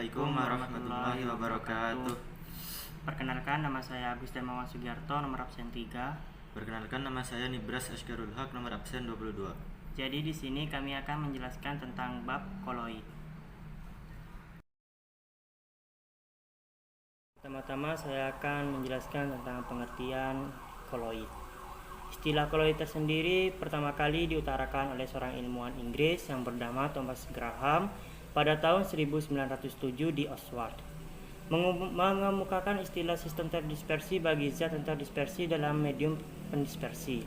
Assalamualaikum warahmatullahi wabarakatuh. Perkenalkan, nama saya Agus Demawan Sugiarto, nomor absen 3. Perkenalkan, nama saya Nibras Askarul Haq, nomor absen 22. Jadi di sini kami akan menjelaskan tentang bab koloid. Pertama-tama saya akan menjelaskan tentang pengertian koloid. Istilah koloid tersendiri pertama kali diutarakan oleh seorang ilmuwan Inggris yang bernama Thomas Graham pada tahun 1907 di Oxford. Mengemukakan istilah sistem terdispersi bagi zat yang terdispersi dalam medium pendispersi.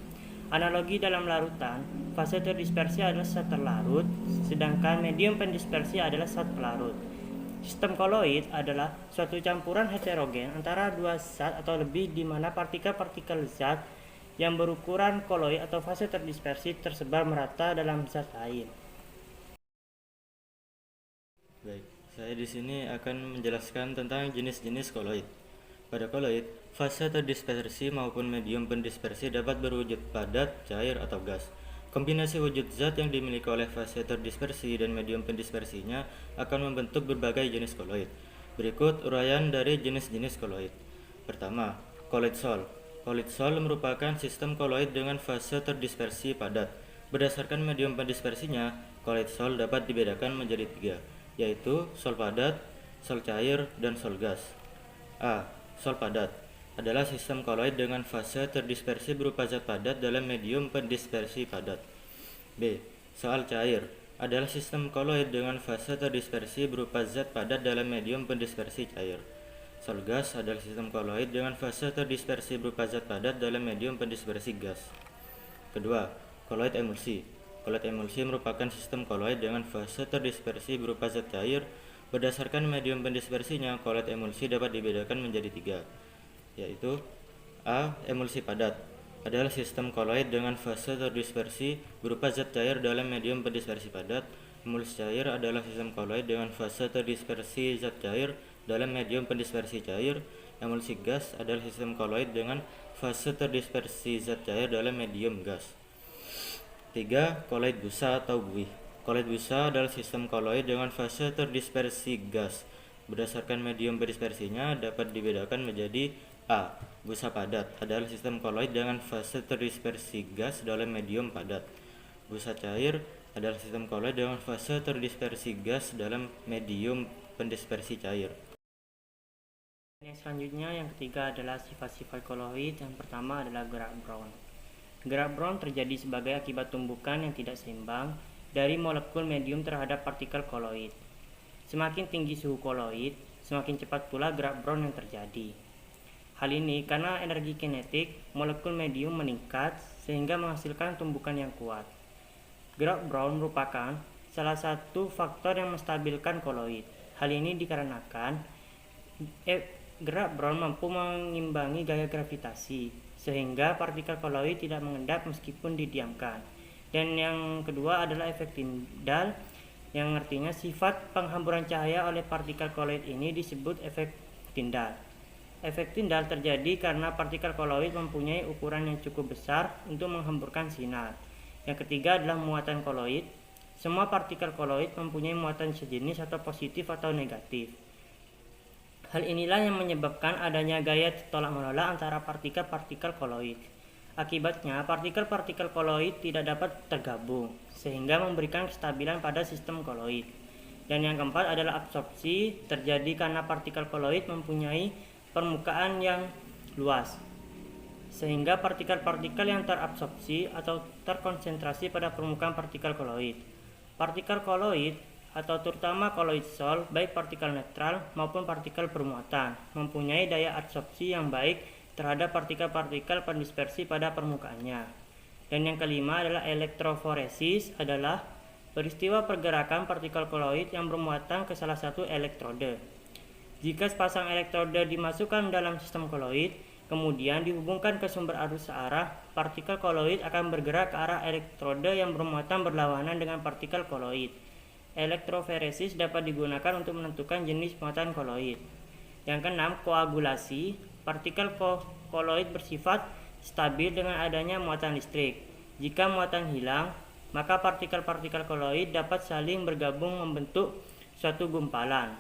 Analogi dalam larutan, fase terdispersi adalah zat terlarut, sedangkan medium pendispersi adalah zat pelarut. Sistem koloid adalah suatu campuran heterogen antara dua zat atau lebih di mana partikel-partikel zat yang berukuran koloid atau fase terdispersi tersebar merata dalam zat lain. Baik, saya di sini akan menjelaskan tentang jenis-jenis koloid. Pada koloid, fase terdispersi maupun medium pendispersi dapat berwujud padat, cair, atau gas. Kombinasi wujud zat yang dimiliki oleh fase terdispersi dan medium pendispersinya akan membentuk berbagai jenis koloid. Berikut uraian dari jenis-jenis koloid. Pertama, koloid Sol. Koloid Sol merupakan sistem koloid dengan fase terdispersi padat. Berdasarkan medium pendispersinya, koloid Sol dapat dibedakan menjadi 3, yaitu sol padat, sol cair, dan sol gas. A. Sol padat adalah sistem koloid dengan fase terdispersi berupa zat padat dalam medium pendispersi padat. B. Sol cair adalah sistem koloid dengan fase terdispersi berupa zat padat dalam medium pendispersi cair. Sol gas adalah sistem koloid dengan fase terdispersi berupa zat padat dalam medium pendispersi gas. Kedua, koloid emulsi. Koloid emulsi merupakan sistem koloid dengan fase terdispersi berupa zat cair. Berdasarkan medium pendispersinya, koloid emulsi dapat dibedakan menjadi 3, yaitu A. Emulsi padat adalah sistem koloid dengan fase terdispersi berupa zat cair dalam medium pendispersi padat. Emulsi cair adalah sistem koloid dengan fase terdispersi zat cair dalam medium pendispersi cair. Emulsi gas adalah sistem koloid dengan fase terdispersi zat cair dalam medium gas. 3. Koloid busa atau buih. Koloid busa adalah sistem koloid dengan fase terdispersi gas. Berdasarkan medium pendispersinya dapat dibedakan menjadi A. Busa padat adalah sistem koloid dengan fase terdispersi gas dalam medium padat. Busa cair adalah sistem koloid dengan fase terdispersi gas dalam medium pendispersi cair. Yang selanjutnya, yang ketiga adalah sifat-sifat koloid. Yang pertama adalah gerak Brown. Gerak Brown terjadi sebagai akibat tumbukan yang tidak seimbang dari molekul medium terhadap partikel koloid. Semakin tinggi suhu koloid, semakin cepat pula gerak Brown yang terjadi. Hal ini karena energi kinetik molekul medium meningkat sehingga menghasilkan tumbukan yang kuat. Gerak Brown merupakan salah satu faktor yang menstabilkan koloid. Hal ini dikarenakan gerak Brown mampu mengimbangi gaya gravitasi sehingga partikel koloid tidak mengendap meskipun didiamkan. Dan yang kedua adalah efek Tyndall, yang artinya sifat penghamburan cahaya oleh partikel koloid ini disebut efek Tyndall. Efek Tyndall terjadi karena partikel koloid mempunyai ukuran yang cukup besar untuk menghamburkan sinar. Yang ketiga adalah muatan koloid. Semua partikel koloid mempunyai muatan sejenis atau positif atau negatif. Hal inilah yang menyebabkan adanya gaya tolak-menolak antara partikel-partikel koloid. Akibatnya, partikel-partikel koloid tidak dapat tergabung, sehingga memberikan kestabilan pada sistem koloid. Dan yang keempat adalah absorpsi, terjadi karena partikel koloid mempunyai permukaan yang luas, sehingga partikel-partikel yang terabsorpsi atau terkonsentrasi pada permukaan partikel koloid. Partikel koloid atau terutama koloid Sol, baik partikel netral maupun partikel bermuatan, mempunyai daya absorpsi yang baik terhadap partikel-partikel pendispersi pada permukaannya. Dan yang kelima adalah elektroforesis, adalah peristiwa pergerakan partikel koloid yang bermuatan ke salah satu elektrode. Jika sepasang elektrode dimasukkan dalam sistem koloid, kemudian dihubungkan ke sumber arus searah, partikel koloid akan bergerak ke arah elektrode yang bermuatan berlawanan dengan partikel koloid. Elektroforesis dapat digunakan untuk menentukan jenis muatan koloid. Yang keenam, koagulasi. Partikel koloid bersifat stabil dengan adanya muatan listrik. Jika muatan hilang, maka partikel-partikel koloid dapat saling bergabung membentuk suatu gumpalan.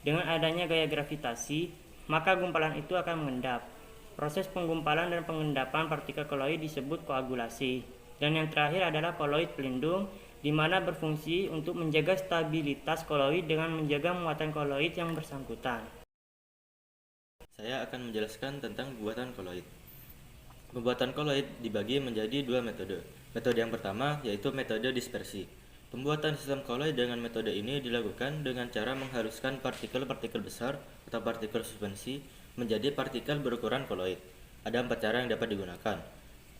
Dengan adanya gaya gravitasi, maka gumpalan itu akan mengendap. Proses penggumpalan dan pengendapan partikel koloid disebut koagulasi. Dan yang terakhir adalah koloid pelindung, di mana berfungsi untuk menjaga stabilitas koloid dengan menjaga muatan koloid yang bersangkutan. Saya akan menjelaskan tentang pembuatan koloid. Pembuatan koloid dibagi menjadi dua metode. Metode yang pertama yaitu metode dispersi. Pembuatan sistem koloid dengan metode ini dilakukan dengan cara menghaluskan partikel-partikel besar atau partikel suspensi menjadi partikel berukuran koloid. Ada 4 cara yang dapat digunakan.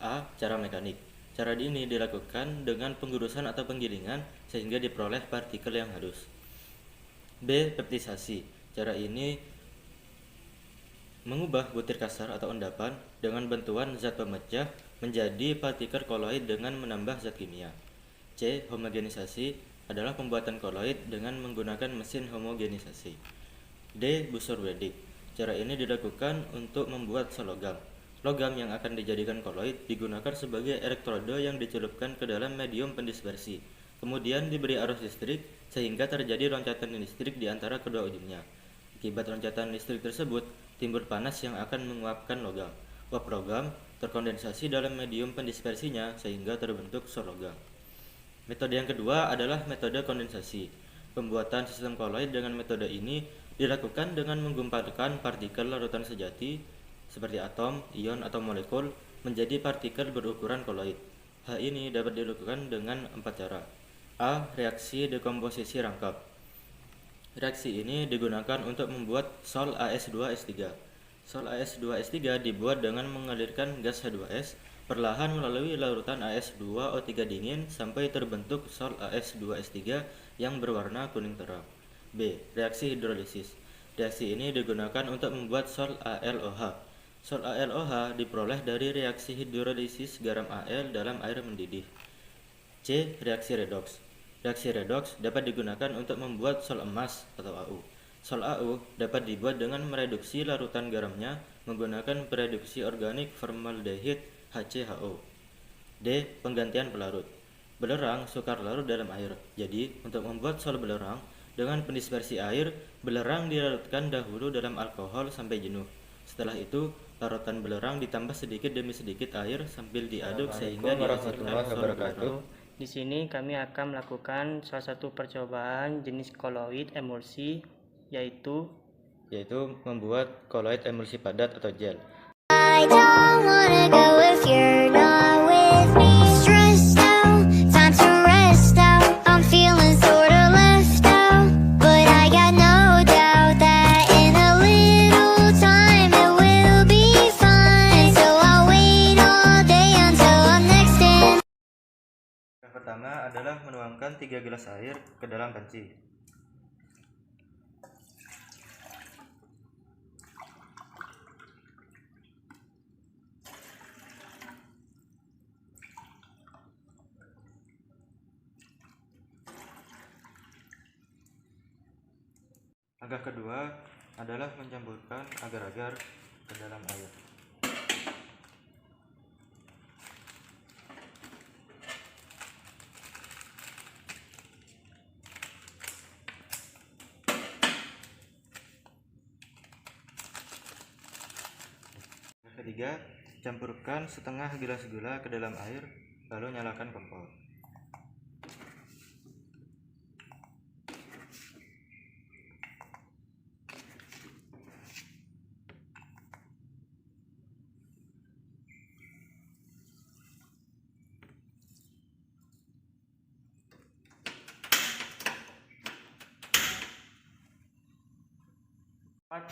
A. Cara mekanik. Cara ini dilakukan dengan penggurusan atau penggilingan sehingga diperoleh partikel yang halus. B. Peptisasi. Cara ini mengubah butir kasar atau endapan dengan bantuan zat pemecah menjadi partikel koloid dengan menambah zat kimia. C. Homogenisasi adalah pembuatan koloid dengan menggunakan mesin homogenisasi. D. Bussard-Wedik. Cara ini dilakukan untuk membuat logam. Logam yang akan dijadikan koloid digunakan sebagai elektroda yang dicelupkan ke dalam medium pendispersi, kemudian diberi arus listrik sehingga terjadi loncatan listrik di antara kedua ujungnya. Akibat loncatan listrik tersebut, timbul panas yang akan menguapkan logam. Uap logam terkondensasi dalam medium pendispersinya sehingga terbentuk logam. Metode yang kedua adalah metode kondensasi. Pembuatan sistem koloid dengan metode ini dilakukan dengan menggumpalkan partikel larutan sejati seperti atom, ion, atau molekul menjadi partikel berukuran koloid. Hal ini dapat dilakukan dengan 4 cara. A. Reaksi dekomposisi rangkap. Reaksi ini digunakan untuk membuat sol AS2S3. Sol AS2S3 dibuat dengan mengalirkan gas H2S perlahan melalui larutan AS2O3 dingin sampai terbentuk sol AS2S3 yang berwarna kuning terang. B. Reaksi hidrolisis. Reaksi ini digunakan untuk membuat sol AlOH. Sol AlOH diperoleh dari reaksi hidrolisis garam Al dalam air mendidih. C. Reaksi redoks. Reaksi redoks dapat digunakan untuk membuat sol emas atau Au. Sol Au dapat dibuat dengan mereduksi larutan garamnya menggunakan pereduksi organik formaldehid HCHO. D. Penggantian pelarut. Belerang sukar larut dalam air. Jadi, untuk membuat sol belerang dengan pendispersi air, belerang dilarutkan dahulu dalam alkohol sampai jenuh. Setelah itu, larutan belerang ditambah sedikit demi sedikit air sambil diaduk sehingga dihasilkan sol belerang. Di sini kami akan melakukan salah satu percobaan jenis koloid emulsi, yaitu membuat koloid emulsi padat atau gel. I don't wanna go if you're not with me. Stressed out, time to rest out. I'm feeling sorta left out, but I got no doubt that in a little time it will be fine. So I'll wait all day until I'm next in. Yang pertama adalah menuangkan 3 gelas air ke dalam panci. Langkah kedua adalah mencampurkan agar-agar ke dalam air. Langkah ketiga, campurkan setengah gelas gula ke dalam air, lalu nyalakan kompor.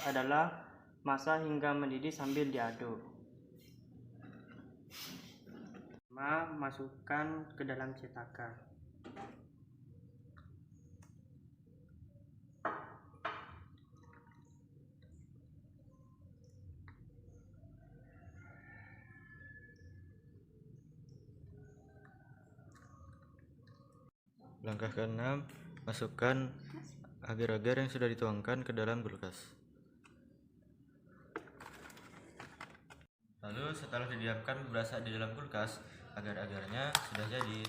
adalah masak hingga mendidih sambil diaduk. Masukkan ke dalam cetakan. Langkah ke-6, masukkan agar-agar yang sudah dituangkan ke dalam kulkas. Lalu setelah didiamkan beberapa saat di dalam kulkas, agar-agarnya sudah jadi.